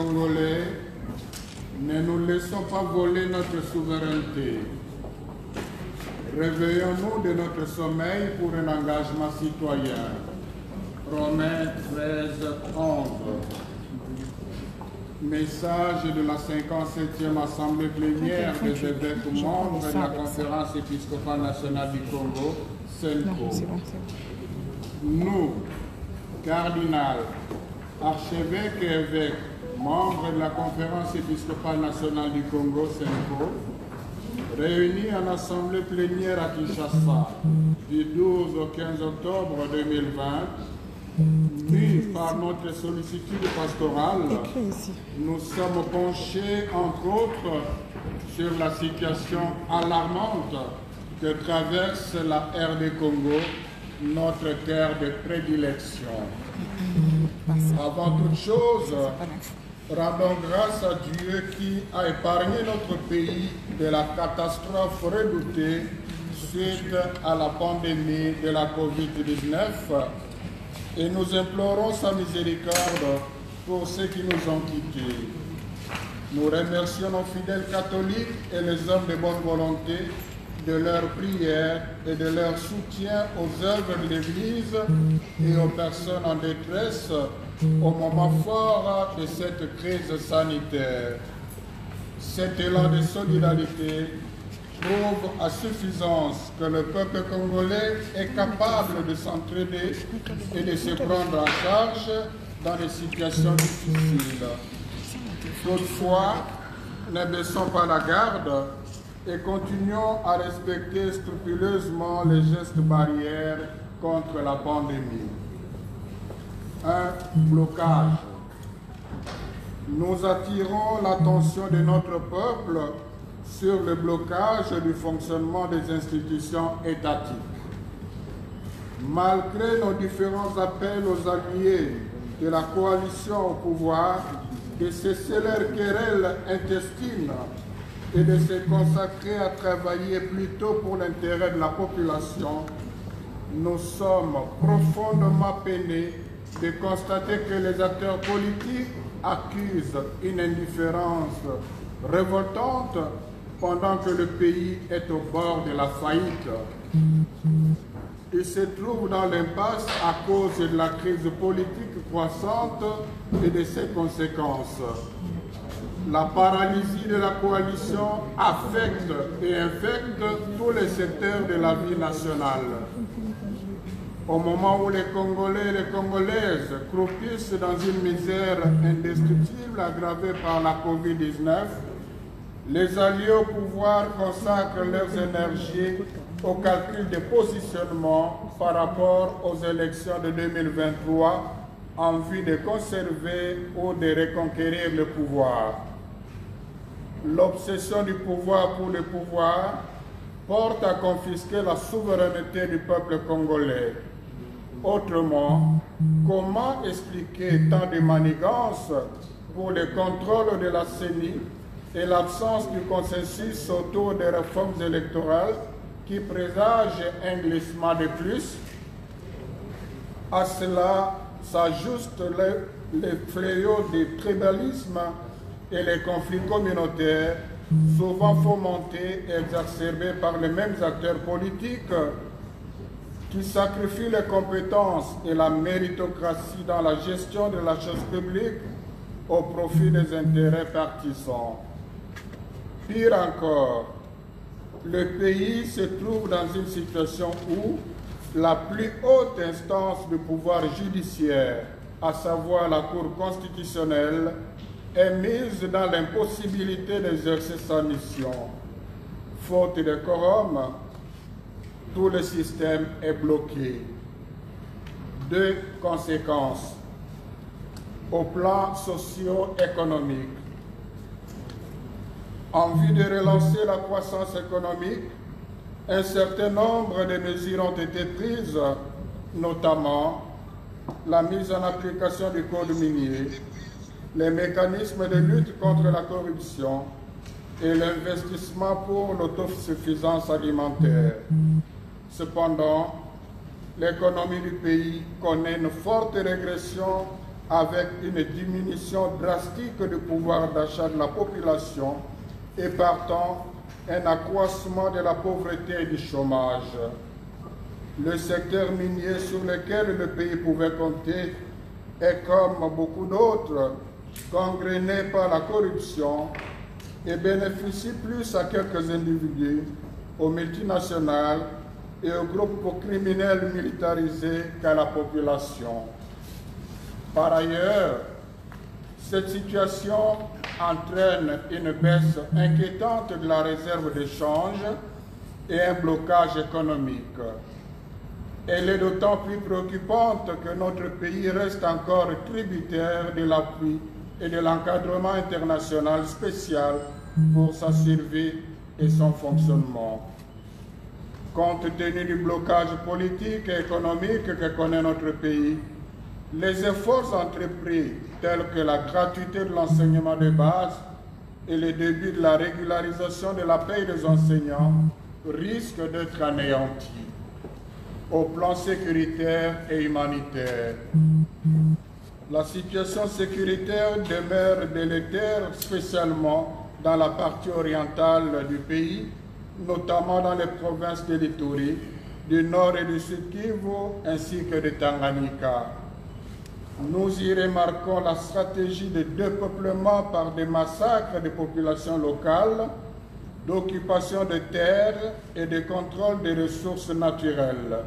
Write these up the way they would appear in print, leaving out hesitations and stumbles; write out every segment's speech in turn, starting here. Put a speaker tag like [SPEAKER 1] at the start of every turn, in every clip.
[SPEAKER 1] Congolais, ne nous laissons pas voler notre souveraineté. Réveillons-nous de notre sommeil pour un engagement citoyen. Romains 13, 11. Message de la 57e Assemblée plénière des évêques membres de la Conférence épiscopale nationale du Congo, CENCO. Nous, cardinal, archevêques et évêques, membres de la Conférence épiscopale nationale du Congo, CENCO, réunis en assemblée plénière à Kinshasa du 12 au 15 octobre 2020, mus par notre sollicitude pastorale, nous sommes penchés, entre autres, sur la situation alarmante que traverse la RD Congo, notre terre de prédilection. Avant toute chose, rendons grâce à Dieu qui a épargné notre pays de la catastrophe redoutée suite à la pandémie de la COVID-19 et nous implorons sa miséricorde pour ceux qui nous ont quittés. Nous remercions nos fidèles catholiques et les hommes de bonne volonté de leur prière et de leur soutien aux œuvres de l'Église et aux personnes en détresse au moment fort de cette crise sanitaire. Cet élan de solidarité prouve à suffisance que le peuple congolais est capable de s'entraider et de se prendre en charge dans des situations difficiles. Toutefois, ne baissons pas la garde et continuons à respecter scrupuleusement les gestes barrières contre la pandémie. Un blocage. Nous attirons l'attention de notre peuple sur le blocage du fonctionnement des institutions étatiques. Malgré nos différents appels aux alliés de la coalition au pouvoir de cesser leurs querelles intestines et de se consacrer à travailler plutôt pour l'intérêt de la population, nous sommes profondément peinés de constater que les acteurs politiques accusent une indifférence révoltante pendant que le pays est au bord de la faillite. Il se trouve dans l'impasse à cause de la crise politique croissante et de ses conséquences. La paralysie de la coalition affecte et infecte tous les secteurs de la vie nationale. Au moment où les Congolais et les Congolaises croupissent dans une misère indestructible aggravée par la COVID-19, les alliés au pouvoir consacrent leurs énergies au calcul des positionnements par rapport aux élections de 2023 en vue de conserver ou de reconquérir le pouvoir. L'obsession du pouvoir pour le pouvoir porte à confisquer la souveraineté du peuple congolais. Autrement, comment expliquer tant de manigances pour le contrôle de la CENI et l'absence du consensus autour des réformes électorales qui présagent un glissement de plus? À cela s'ajoutent les fléaux du tribalisme et les conflits communautaires, souvent fomentés et exacerbés par les mêmes acteurs politiques qui sacrifient les compétences et la méritocratie dans la gestion de la chose publique au profit des intérêts partisans. Pire encore, le pays se trouve dans une situation où la plus haute instance du pouvoir judiciaire, à savoir la Cour constitutionnelle, est mise dans l'impossibilité d'exercer sa mission. Faute de quorum, tout le système est bloqué. Deux conséquences au plan socio-économique. En vue de relancer la croissance économique, un certain nombre de mesures ont été prises, notamment la mise en application du code minier, les mécanismes de lutte contre la corruption et l'investissement pour l'autosuffisance alimentaire. Cependant, l'économie du pays connaît une forte régression avec une diminution drastique du pouvoir d'achat de la population et partant un accroissement de la pauvreté et du chômage. Le secteur minier sur lequel le pays pouvait compter est, comme beaucoup d'autres, gangréné par la corruption et bénéficie plus à quelques individus, aux multinationales et aux groupes criminels militarisés qu'à la population. Par ailleurs, cette situation entraîne une baisse inquiétante de la réserve d'échange et un blocage économique. Elle est d'autant plus préoccupante que notre pays reste encore tributaire de l'appui et de l'encadrement international spécial pour sa survie et son fonctionnement. Compte tenu du blocage politique et économique que connaît notre pays, les efforts entrepris tels que la gratuité de l'enseignement de base et le début de la régularisation de la paie des enseignants risquent d'être anéantis au plan sécuritaire et humanitaire. La situation sécuritaire demeure délétère, spécialement dans la partie orientale du pays, notamment dans les provinces de l'Ituri, du Nord et du Sud Kivu, ainsi que de Tanganyika. Nous y remarquons la stratégie de dépeuplement par des massacres des populations locales, d'occupation de terres et de contrôle des ressources naturelles.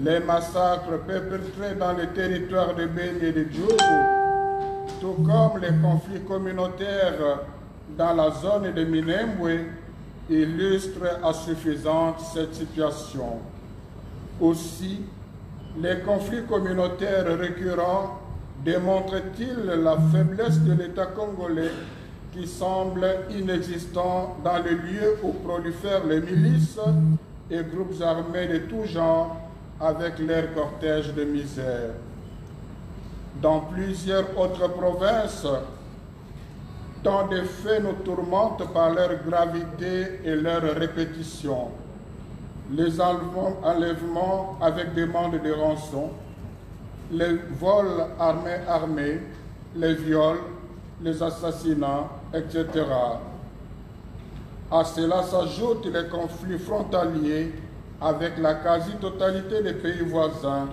[SPEAKER 1] Les massacres perpétrés dans les territoires de Beni et de Djougou, tout comme les conflits communautaires dans la zone de Minembwe, illustrent à suffisance cette situation. Aussi, les conflits communautaires récurrents démontrent-ils la faiblesse de l'État congolais qui semble inexistant dans les lieux où prolifèrent les milices et groupes armés de tout genre avec leur cortège de misère. Dans plusieurs autres provinces, tant de faits nous tourmentent par leur gravité et leur répétition. Les enlèvements avec demande de rançon, les vols armés, les viols, les assassinats, etc. À cela s'ajoutent les conflits frontaliers avec la quasi-totalité des pays voisins,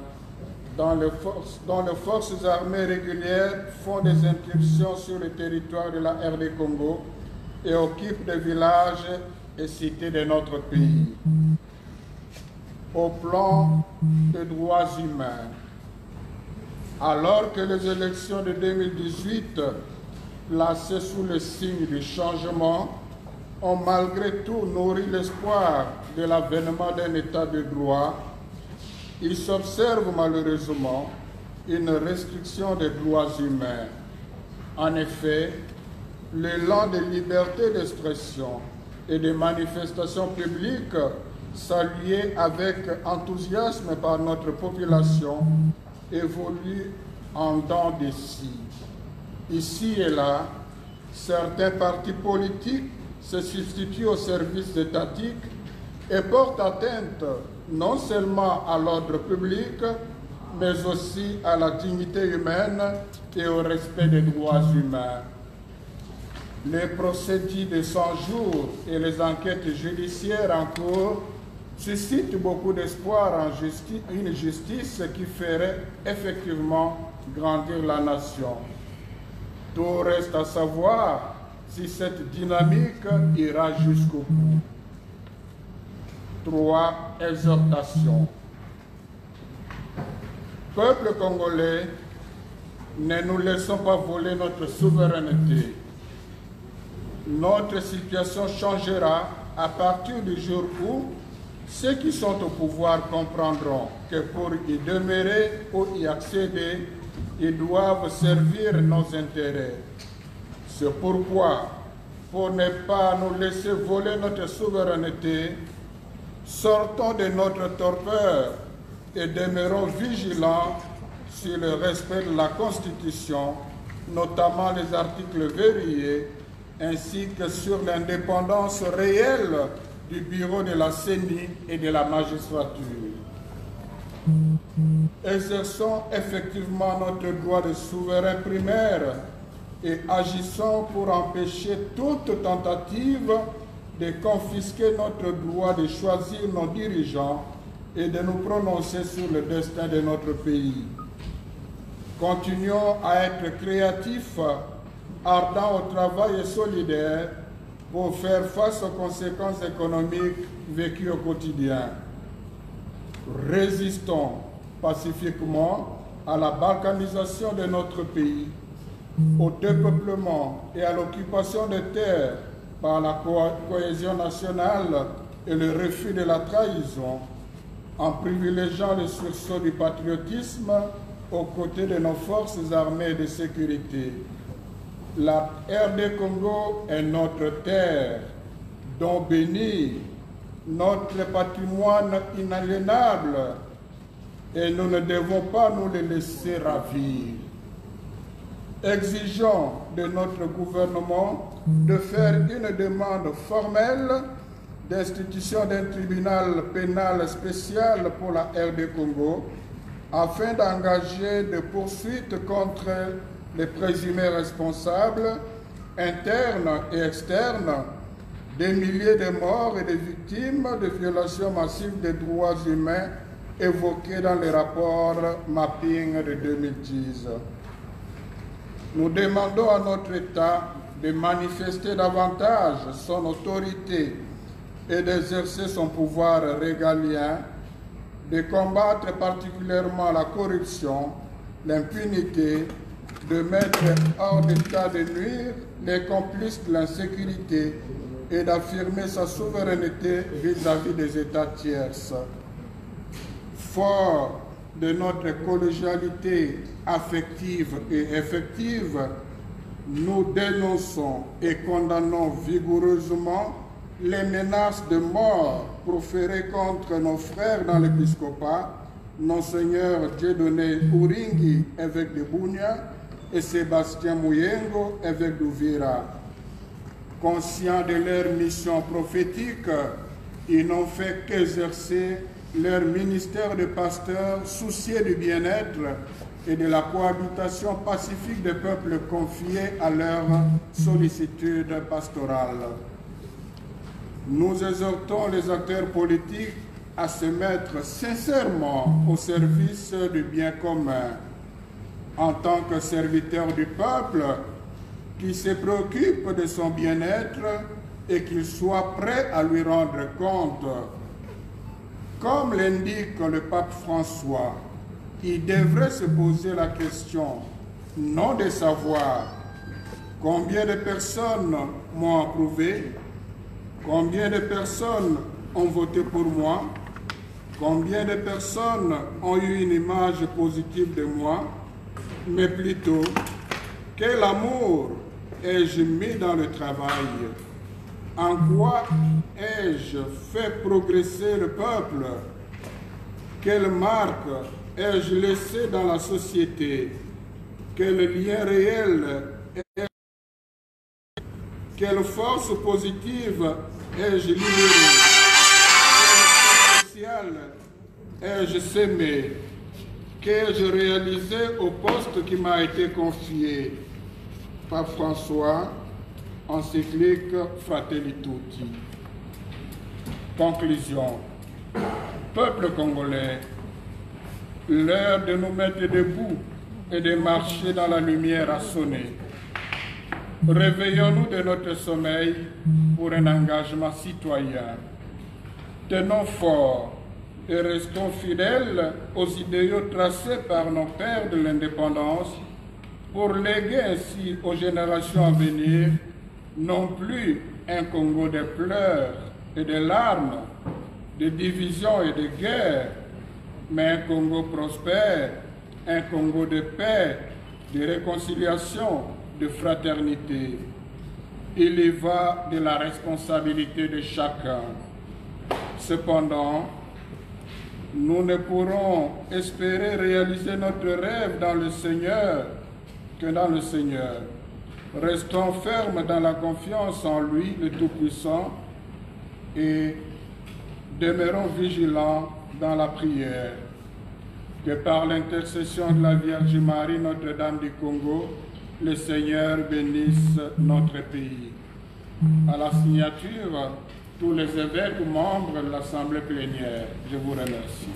[SPEAKER 1] dont les forces armées régulières font des incursions sur le territoire de la RD Congo et occupent des villages et cités de notre pays. Au plan des droits humains, alors que les élections de 2018, placées sous le signe du changement, ont malgré tout nourri l'espoir de l'avènement d'un état de droit, il s'observe malheureusement une restriction des droits humains. En effet, l'élan de liberté d'expression et de manifestation publique, salué avec enthousiasme par notre population, évolue en dents de scie. Ici et là, certains partis politiques se substituent aux services étatiques et portent atteinte non seulement à l'ordre public, mais aussi à la dignité humaine et au respect des droits humains. Les procédures de 100 jours et les enquêtes judiciaires en cours suscitent beaucoup d'espoir en une justice qui ferait effectivement grandir la nation. Tout reste à savoir si cette dynamique ira jusqu'au bout. 3. Exhortation. Peuple congolais, ne nous laissons pas voler notre souveraineté. Notre situation changera à partir du jour où ceux qui sont au pouvoir comprendront que pour y demeurer ou y accéder, ils doivent servir nos intérêts. C'est pourquoi, pour ne pas nous laisser voler notre souveraineté, sortons de notre torpeur et demeurons vigilants sur le respect de la Constitution, notamment les articles verrouillés, ainsi que sur l'indépendance réelle du bureau de la CENI et de la magistrature. Exerçons effectivement notre droit de souverain primaire et agissons pour empêcher toute tentative de confisquer notre droit de choisir nos dirigeants et de nous prononcer sur le destin de notre pays. Continuons à être créatifs, ardents au travail et solidaires pour faire face aux conséquences économiques vécues au quotidien. Résistons pacifiquement à la balkanisation de notre pays, au dépeuplement et à l'occupation des terres par la cohésion nationale et le refus de la trahison, en privilégiant le sursaut du patriotisme aux côtés de nos forces armées de sécurité. La RD Congo est notre terre, don béni, notre patrimoine inaliénable, et nous ne devons pas nous le laisser ravir. Exigeons de notre gouvernement de faire une demande formelle d'institution d'un tribunal pénal spécial pour la RD Congo afin d'engager des poursuites contre les présumés responsables internes et externes des milliers de morts et de victimes de violations massives des droits humains évoqués dans le rapport Mapping de 2010. Nous demandons à notre État de manifester davantage son autorité et d'exercer son pouvoir régalien, de combattre particulièrement la corruption, l'impunité, de mettre hors d'état de nuire les complices de l'insécurité et d'affirmer sa souveraineté vis-à-vis des États tierces. Fort de notre collégialité affective et effective, nous dénonçons et condamnons vigoureusement les menaces de mort proférées contre nos frères dans l'épiscopat, Monseigneur Dieudonné Uringi, évêque de Bunia, et Sébastien Mouyengo, évêque d'Uvira. Conscients de leur mission prophétique, ils n'ont fait qu'exercer leur ministère de pasteur soucieux du bien-être et de la cohabitation pacifique des peuples confiés à leur sollicitude pastorale. Nous exhortons les acteurs politiques à se mettre sincèrement au service du bien commun. En tant que serviteurs du peuple, qui se préoccupe de son bien-être et qu'il soit prêt à lui rendre compte. Comme l'indique le pape François, il devrait se poser la question, non de savoir combien de personnes m'ont approuvé, combien de personnes ont voté pour moi, combien de personnes ont eu une image positive de moi, mais plutôt quel amour ai-je mis dans le travail, en quoi ai-je fait progresser le peuple, quelle marque ai-je laissé dans la société, quel lien réel, quelle force positive ai-je libérée, quelle sociale ai-je sémé, qu'ai-je réalisé au poste qui m'a été confié. Pape François, encyclique Fratelli Tutti. Conclusion. Peuple congolais, l'heure de nous mettre debout et de marcher dans la lumière a sonné. Réveillons-nous de notre sommeil pour un engagement citoyen. Tenons fort et restons fidèles aux idéaux tracés par nos pères de l'indépendance pour léguer ainsi aux générations à venir non plus un Congo de pleurs et de larmes, de divisions et de guerres, mais un Congo prospère, un Congo de paix, de réconciliation, de fraternité. Il y va de la responsabilité de chacun. Cependant, nous ne pourrons espérer réaliser notre rêve dans le Seigneur que dans le Seigneur. Restons fermes dans la confiance en lui, le Tout-Puissant, et demeurons vigilants dans la prière. Que par l'intercession de la Vierge Marie, Notre-Dame du Congo, le Seigneur bénisse notre pays. À la signature, tous les évêques membres de l'Assemblée plénière, je vous remercie.